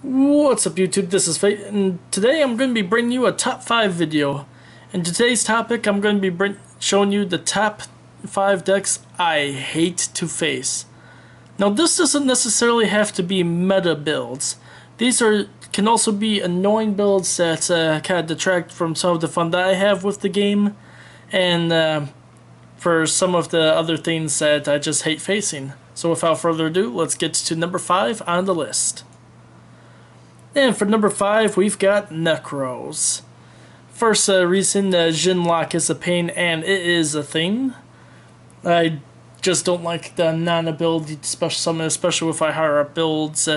What's up YouTube, this is Fate, and today I'm going to be bringing you a top 5 video. In today's topic, I'm going to be showing you the top 5 decks I hate to face. Now this doesn't necessarily have to be meta builds. These can also be annoying builds that kind of detract from some of the fun that I have with the game, and for some of the other things that I just hate facing. So without further ado, let's get to number 5 on the list. And for number 5, we've got Necros. First reason, Jinlock is a pain, and it is a thing. I just don't like the non-ability to special summon, especially if I hire up builds.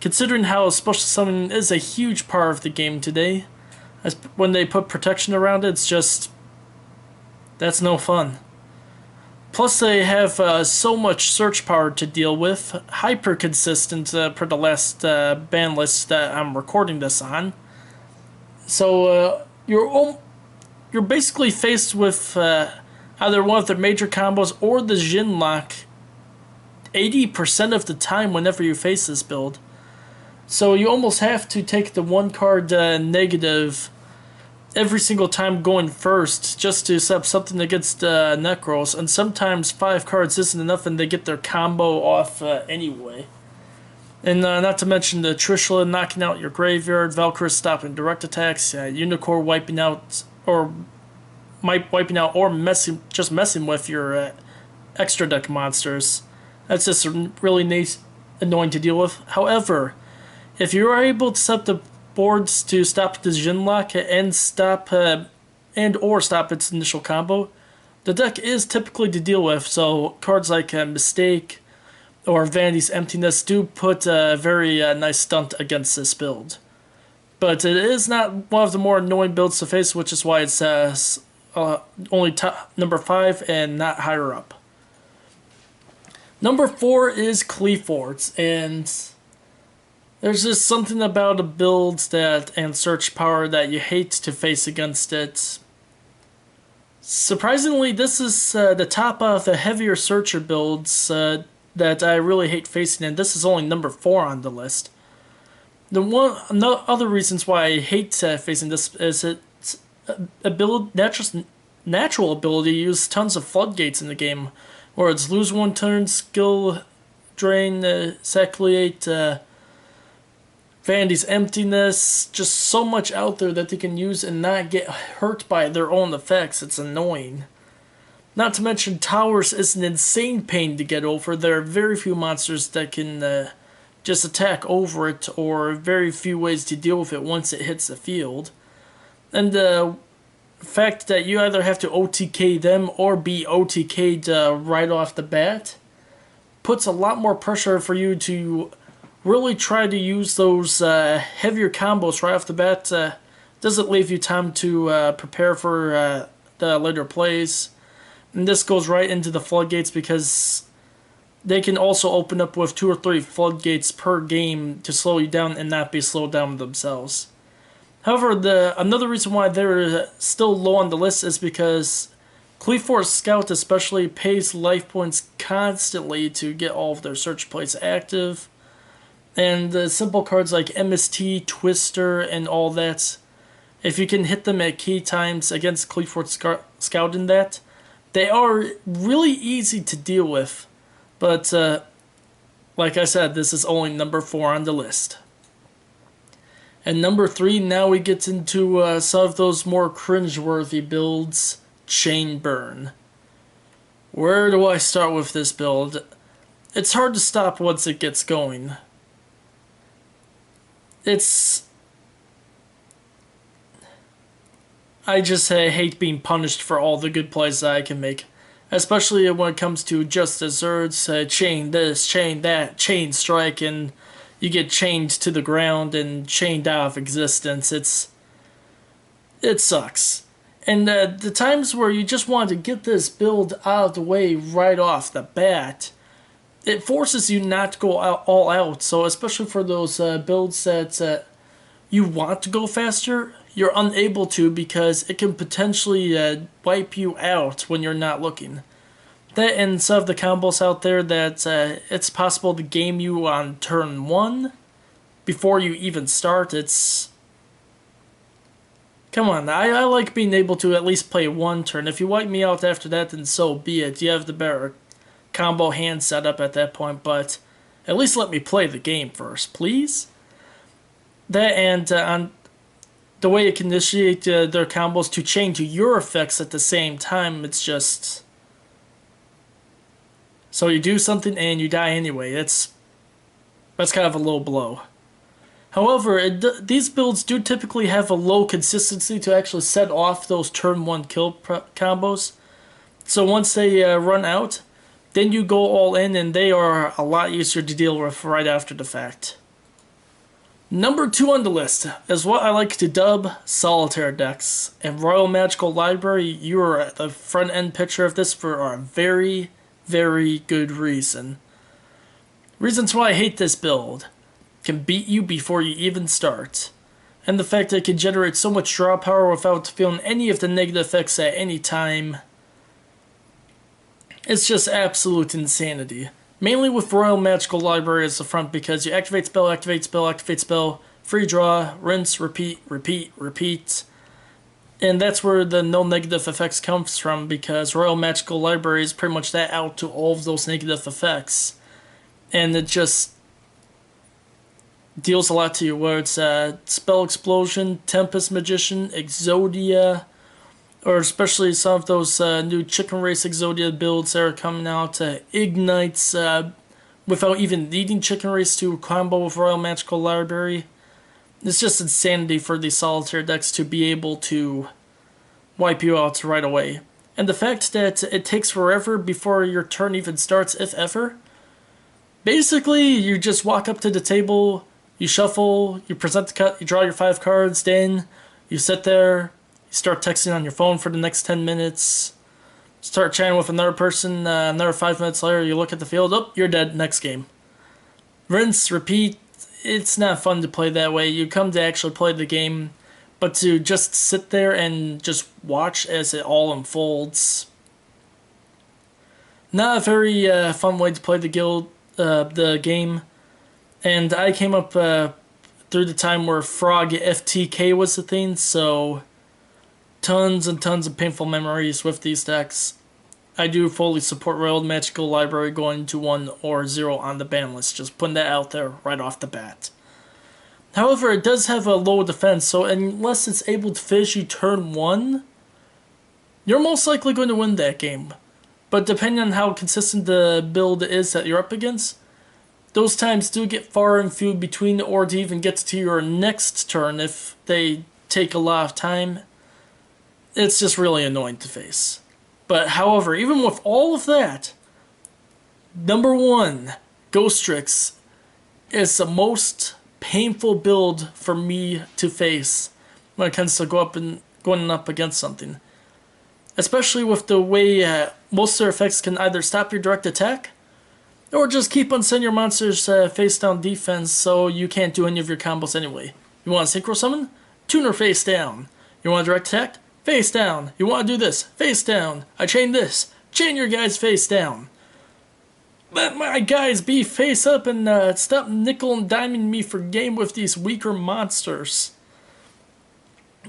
Considering how special summon is a huge part of the game today, when they put protection around it, it's just... that's no fun. Plus they have so much search power to deal with, hyper consistent per the last ban list that I'm recording this on. So you're basically faced with either one of their major combos or the Jinlock 80% of the time whenever you face this build. So you almost have to take the one card negative every single time going first just to set up something against Necros, and sometimes 5 cards isn't enough and they get their combo off anyway. And not to mention the Trishula knocking out your graveyard, Valkyrie stopping direct attacks, Unicorn wiping out or just messing with your extra deck monsters. That's just really annoying to deal with. However, if you are able to set up the boards to stop the Jinlock and or stop its initial combo, the deck is typically to deal with. So cards like Mistake or Vanity's Emptiness do put a very nice stunt against this build. But it is not one of the more annoying builds to face, which is why it's only number 5 and not higher up. Number 4 is Clefs, and there's just something about a build and search power that you hate to face against it. Surprisingly, this is the top of the heavier searcher builds that I really hate facing, and this is only number 4 on the list. Other reasons why I hate facing this is its natural ability to use tons of floodgates in the game, where it's lose 1 turn, skill drain, Sacliate, Vanity's Emptiness, just so much out there that they can use and not get hurt by their own effects. It's annoying. Not to mention Towers is an insane pain to get over. There are very few monsters that can just attack over it, or very few ways to deal with it once it hits the field. And the fact that you either have to OTK them or be OTK'd right off the bat puts a lot more pressure for you to really try to use those heavier combos right off the bat. Doesn't leave you time to prepare for the later plays. And this goes right into the floodgates, because they can also open up with 2 or 3 floodgates per game to slow you down and not be slowed down themselves. However, another reason why they're still low on the list is because Clefs Scout especially pays life points constantly to get all of their search plays active. And the simple cards like MST, Twister, and all that, if you can hit them at key times against Clefs Scout in that, they are really easy to deal with. But, like I said, this is only number 4 on the list. And number 3, now we get into some of those more cringeworthy builds, Chain Burn. Where do I start with this build? It's hard to stop once it gets going. I just hate being punished for all the good plays that I can make. Especially when it comes to just desserts, chain this, chain that, chain strike, and you get chained to the ground and chained out of existence. It sucks. And the times where you just want to get this build out of the way right off the bat, it forces you not to go all out. So especially for those builds that you want to go faster, you're unable to, because it can potentially wipe you out when you're not looking. That and some of the combos out there that it's possible to game you on turn 1, before you even start. It's... Come on, I like being able to at least play one turn. If you wipe me out after that, then so be it. You have the better combo hand set up at that point, but at least let me play the game first, please. That and on the way it can initiate their combos to chain to your effects at the same time, it's just... So you do something and you die anyway. That's kind of a low blow. However, these builds do typically have a low consistency to actually set off those turn 1 kill combos. So once they run out, then you go all in and they are a lot easier to deal with right after the fact. Number 2 on the list is what I like to dub solitaire decks. And Royal Magical Library, you are at the front end picture of this for a very, very good reason. Reasons why I hate this build: can beat you before you even start, and the fact that it can generate so much draw power without feeling any of the negative effects at any time. It's just absolute insanity. Mainly with Royal Magical Library as the front, because you activate spell, activate spell, activate spell, free draw, rinse, repeat, repeat, repeat. And that's where the no negative effects comes from, because Royal Magical Library is pretty much that out to all of those negative effects. And it just deals a lot to you, where it's Spell Explosion, Tempest Magician, Exodia, or especially some of those new Chicken Race Exodia builds that are coming out, Ignites without even needing Chicken Race to combo with Royal Magical Library. It's just insanity for these solitaire decks to be able to wipe you out right away. And the fact that it takes forever before your turn even starts, if ever. Basically, you just walk up to the table, you shuffle, you present the cut, you draw your 5 cards, then you sit there, you start texting on your phone for the next 10 minutes, start chatting with another person, another 5 minutes later, you look at the field, oh, you're dead, next game. Rinse, repeat. It's not fun to play that way. You come to actually play the game, but to just sit there and just watch as it all unfolds, not a very fun way to play the game. And I came up through the time where Frog FTK was the thing, so tons and tons of painful memories with these decks. I do fully support Royal Magical Library going to 1 or 0 on the ban list, just putting that out there right off the bat. However, it does have a low defense, so unless it's able to finish you turn 1, you're most likely going to win that game. But depending on how consistent the build is that you're up against, those times do get far and few between, or to even get to your next turn if they take a lot of time. It's just really annoying to face. But however, even with all of that, number 1, Gostrix is the most painful build for me to face when it comes to going up against something. Especially with the way most of their effects can either stop your direct attack, or just keep on sending your monsters face down defense so you can't do any of your combos anyway. You want a Synchro Summon? Tuner face down. You want a direct attack? Face down. You want to do this? Face down. I chain this. Chain your guys face down. Let my guys be face up and stop nickel and diming me for game with these weaker monsters.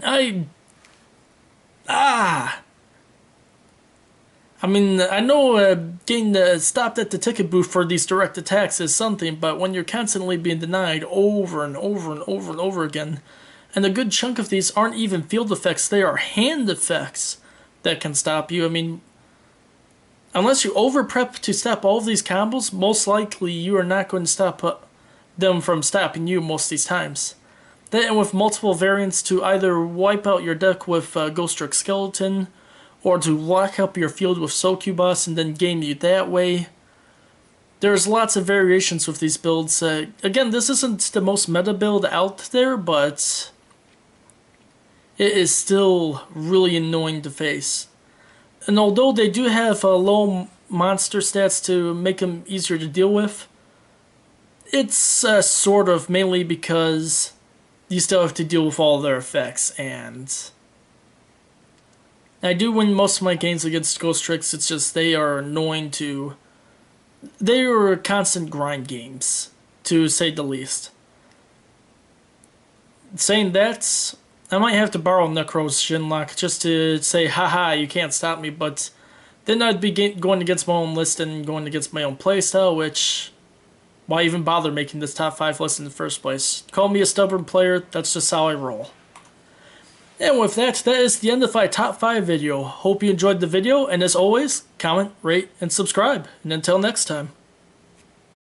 I mean, I know getting stopped at the ticket booth for these direct attacks is something, but when you're constantly being denied over and over and over and over again, and a good chunk of these aren't even field effects, they are hand effects that can stop you. I mean, unless you over-prep to stop all of these combos, most likely you are not going to stop them from stopping you most of these times. That, and with multiple variants to either wipe out your deck with Gostrix Skeleton, or to lock up your field with Succubus and then game you that way. There's lots of variations with these builds. Again, this isn't the most meta build out there, but it is still really annoying to face. And although they do have low monster stats to make them easier to deal with, it's sort of mainly because you still have to deal with all their effects, and I do win most of my games against Gostrix. It's just they are annoying to... They are constant grind games, to say the least. saying that, I might have to borrow Necros Shinlock just to say, haha, you can't stop me, but then I'd be going against my own list and going against my own playstyle, which, why even bother making this top 5 list in the first place? Call me a stubborn player, that's just how I roll. And with that, that is the end of my top 5 video. Hope you enjoyed the video, and as always, comment, rate, and subscribe. And until next time.